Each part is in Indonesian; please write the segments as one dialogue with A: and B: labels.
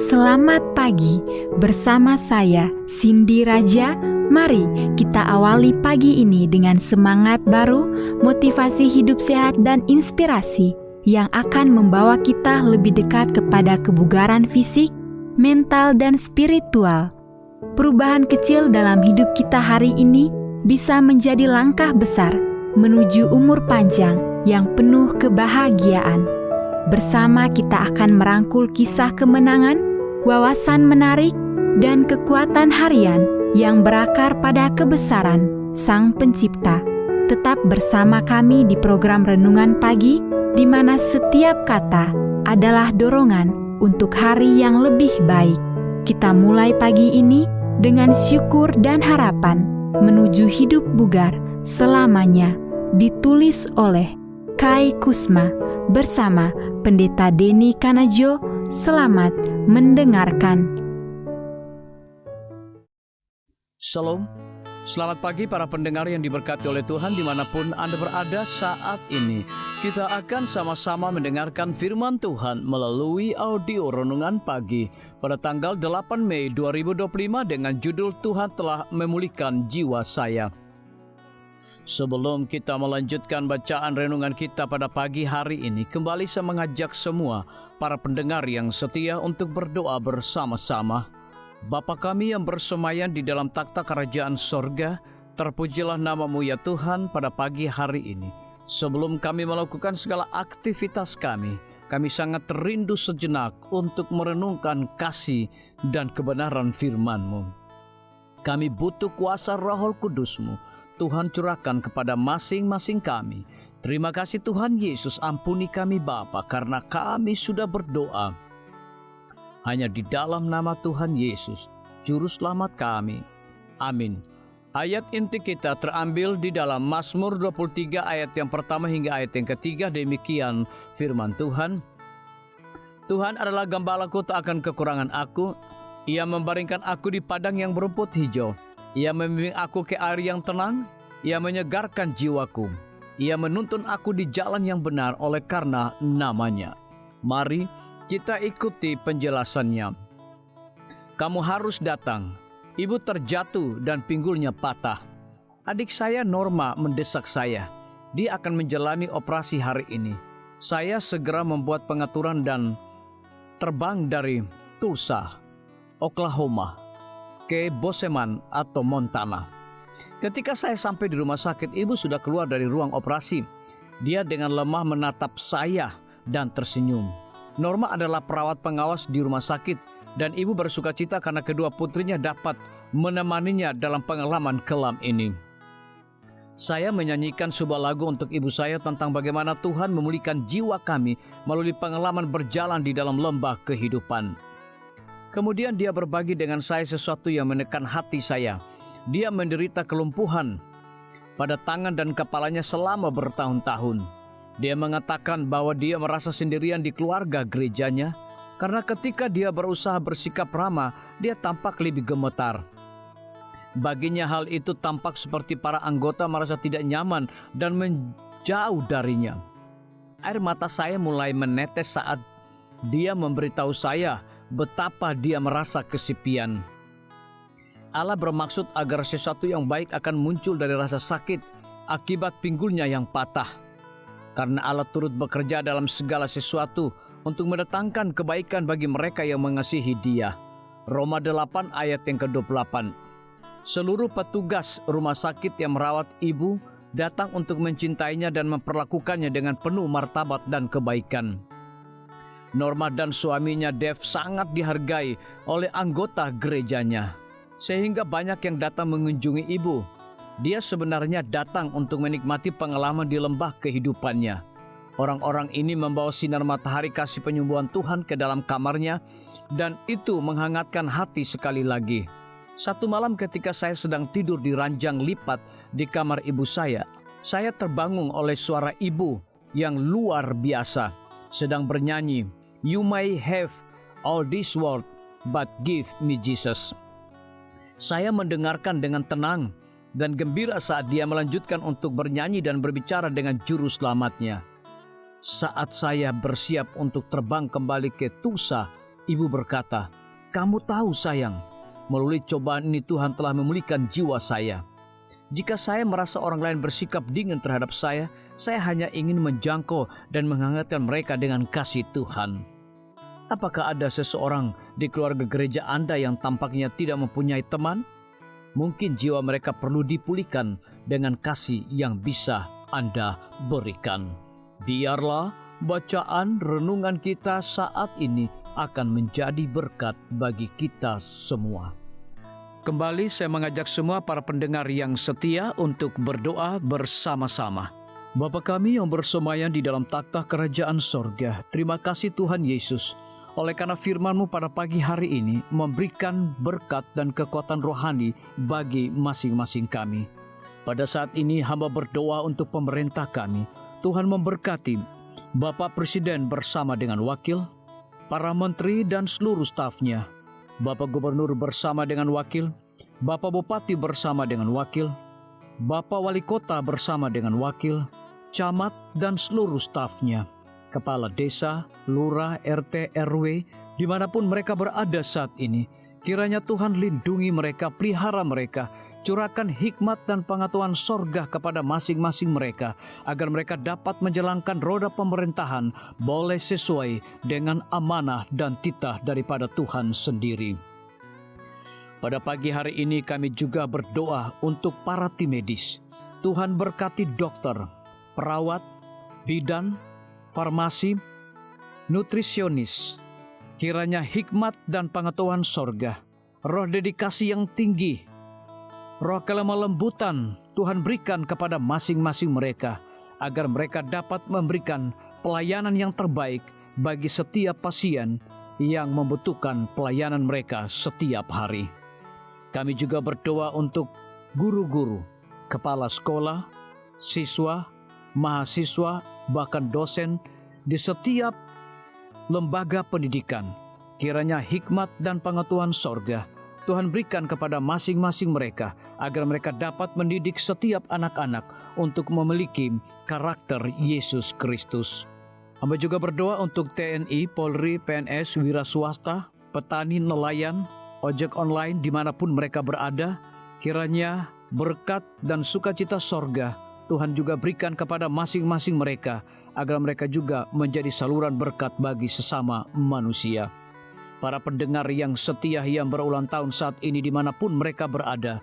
A: Selamat pagi bersama saya Cindy Raja. Mari kita awali pagi ini dengan semangat baru, motivasi hidup sehat dan inspirasi yang akan membawa kita lebih dekat kepada kebugaran fisik, mental dan spiritual. Perubahan kecil dalam hidup kita hari ini bisa menjadi langkah besar menuju umur panjang yang penuh kebahagiaan. Bersama kita akan merangkul kisah kemenangan, wawasan menarik, dan kekuatan harian yang berakar pada kebesaran Sang Pencipta. Tetap bersama kami di program Renungan Pagi, di mana setiap kata adalah dorongan untuk hari yang lebih baik. Kita mulai pagi ini dengan syukur dan harapan menuju hidup bugar selamanya. Ditulis oleh Kai Kusma bersama Pendeta Denny Kanajo. Selamat mendengarkan.
B: Shalom, selamat pagi para pendengar yang diberkati oleh Tuhan dimanapun Anda berada saat ini. Kita akan sama-sama mendengarkan firman Tuhan melalui audio Renungan Pagi pada tanggal 8 Mei 2025 dengan judul Tuhan telah memulihkan jiwa saya. Sebelum kita melanjutkan bacaan renungan kita pada pagi hari ini, kembali saya mengajak semua para pendengar yang setia untuk berdoa bersama-sama. Bapa kami yang bersemayam di dalam takhta kerajaan sorga, terpujilah nama-Mu ya Tuhan pada pagi hari ini. Sebelum kami melakukan segala aktivitas kami sangat rindu sejenak untuk merenungkan kasih dan kebenaran firman-Mu. Kami butuh kuasa Roh Kudus-Mu. Tuhan curahkan kepada masing-masing kami. Terima kasih Tuhan Yesus, ampuni kami Bapa karena kami sudah berdoa. Hanya di dalam nama Tuhan Yesus, Juru Selamat kami. Amin. Ayat inti kita terambil di dalam Mazmur 23 ayat yang pertama hingga ayat yang ketiga. Demikian firman Tuhan. Tuhan adalah gembalaku, tak akan kekurangan aku. Ia membaringkan aku di padang yang berumput hijau. Ia membimbing aku ke air yang tenang. Ia menyegarkan jiwaku. Ia menuntun aku di jalan yang benar oleh karena namanya. Mari kita ikuti penjelasannya. Kamu harus datang. Ibu terjatuh dan pinggulnya patah. Adik saya Norma mendesak saya. Dia akan menjalani operasi hari ini. Saya segera membuat pengaturan dan terbang dari Tulsa, Oklahoma, ke Bozeman atau Montana. Ketika saya sampai di rumah sakit, ibu sudah keluar dari ruang operasi. Dia dengan lemah menatap saya dan tersenyum. Norma adalah perawat pengawas di rumah sakit dan ibu bersukacita karena kedua putrinya dapat menemaninya dalam pengalaman kelam ini. Saya menyanyikan sebuah lagu untuk ibu saya tentang bagaimana Tuhan memulihkan jiwa kami melalui pengalaman berjalan di dalam lembah kehidupan. Kemudian dia berbagi dengan saya sesuatu yang menekan hati saya. Dia menderita kelumpuhan pada tangan dan kepalanya selama bertahun-tahun. Dia mengatakan bahwa dia merasa sendirian di keluarga gerejanya karena ketika dia berusaha bersikap ramah, dia tampak lebih gemetar. Baginya hal itu tampak seperti para anggota merasa tidak nyaman dan menjauh darinya. Air mata saya mulai menetes saat dia memberitahu saya betapa dia merasa kesepian. Allah bermaksud agar sesuatu yang baik akan muncul dari rasa sakit akibat pinggulnya yang patah. Karena Allah turut bekerja dalam segala sesuatu untuk mendatangkan kebaikan bagi mereka yang mengasihi Dia. Roma 8 ayat yang ke-28. Seluruh petugas rumah sakit yang merawat ibu datang untuk mencintainya dan memperlakukannya dengan penuh martabat dan kebaikan. Norma dan suaminya Dave sangat dihargai oleh anggota gerejanya, sehingga banyak yang datang mengunjungi ibu. Dia sebenarnya datang untuk menikmati pengalaman di lembah kehidupannya. Orang-orang ini membawa sinar matahari kasih penyembuhan Tuhan ke dalam kamarnya, dan itu menghangatkan hati sekali lagi. Satu malam ketika saya sedang tidur di ranjang lipat di kamar ibu saya terbangun oleh suara ibu yang luar biasa sedang bernyanyi, "You may have all this world, but give me Jesus." Saya mendengarkan dengan tenang dan gembira saat dia melanjutkan untuk bernyanyi dan berbicara dengan juru selamatnya. Saat saya bersiap untuk terbang kembali ke Tulsa, Ibu berkata, "Kamu tahu sayang, melalui cobaan ini Tuhan telah memulihkan jiwa saya. Jika saya merasa orang lain bersikap dingin terhadap saya hanya ingin menjangkau dan menghangatkan mereka dengan kasih Tuhan." Apakah ada seseorang di keluarga gereja Anda yang tampaknya tidak mempunyai teman? Mungkin jiwa mereka perlu dipulihkan dengan kasih yang bisa Anda berikan. Biarlah bacaan renungan kita saat ini akan menjadi berkat bagi kita semua. Kembali saya mengajak semua para pendengar yang setia untuk berdoa bersama-sama. Bapa kami yang bersemayam di dalam takhta kerajaan sorga, terima kasih Tuhan Yesus, oleh karena firman-Mu pada pagi hari ini memberikan berkat dan kekuatan rohani bagi masing-masing kami. Pada saat ini hamba berdoa untuk pemerintah kami. Tuhan memberkati Bapak Presiden bersama dengan wakil, para menteri dan seluruh stafnya, Bapak Gubernur bersama dengan wakil, Bapak Bupati bersama dengan wakil, Bapak Wali Kota bersama dengan wakil, camat dan seluruh stafnya, kepala desa, lurah, RT, RW, dimanapun mereka berada saat ini. Kiranya Tuhan lindungi mereka, pelihara mereka, curahkan hikmat dan pengetahuan sorga kepada masing-masing mereka, agar mereka dapat menjalankan roda pemerintahan boleh sesuai dengan amanah dan titah daripada Tuhan sendiri. Pada pagi hari ini kami juga berdoa untuk para tim medis. Tuhan berkati dokter, perawat, bidan, farmasi, nutrisionis. Kiranya hikmat dan pengetahuan sorga, roh dedikasi yang tinggi, roh kelemah lembutan Tuhan berikan kepada masing-masing mereka, agar mereka dapat memberikan pelayanan yang terbaik bagi setiap pasien yang membutuhkan pelayanan mereka setiap hari. Kami juga berdoa untuk guru-guru, kepala sekolah, siswa, mahasiswa, bahkan dosen di setiap lembaga pendidikan. Kiranya hikmat dan pengetahuan sorga Tuhan berikan kepada masing-masing mereka, agar mereka dapat mendidik setiap anak-anak untuk memiliki karakter Yesus Kristus. Hamba juga berdoa untuk TNI, Polri, PNS, wira swasta, petani, nelayan, ojek online dimanapun mereka berada. Kiranya berkat dan sukacita sorga Tuhan juga berikan kepada masing-masing mereka, agar mereka juga menjadi saluran berkat bagi sesama manusia. Para pendengar yang setia yang berulang tahun saat ini dimanapun mereka berada,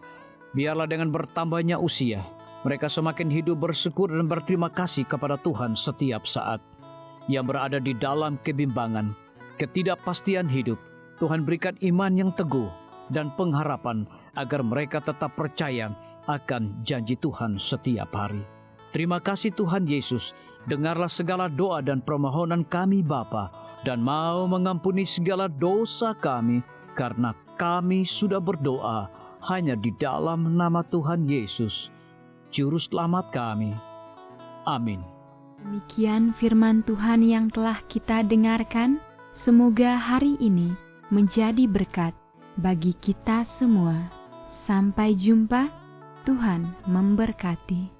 B: biarlah dengan bertambahnya usia, mereka semakin hidup bersyukur dan berterima kasih kepada Tuhan setiap saat. Yang berada di dalam kebimbangan, ketidakpastian hidup, Tuhan berikan iman yang teguh dan pengharapan, agar mereka tetap percaya akan janji Tuhan setiap hari. Terima kasih Tuhan Yesus, dengarlah segala doa dan permohonan kami Bapa, dan mau mengampuni segala dosa kami, karena kami sudah berdoa hanya di dalam nama Tuhan Yesus, Juru Selamat kami. Amin.
A: Demikian firman Tuhan yang telah kita dengarkan. Semoga hari ini menjadi berkat bagi kita semua. Sampai jumpa, Tuhan memberkati.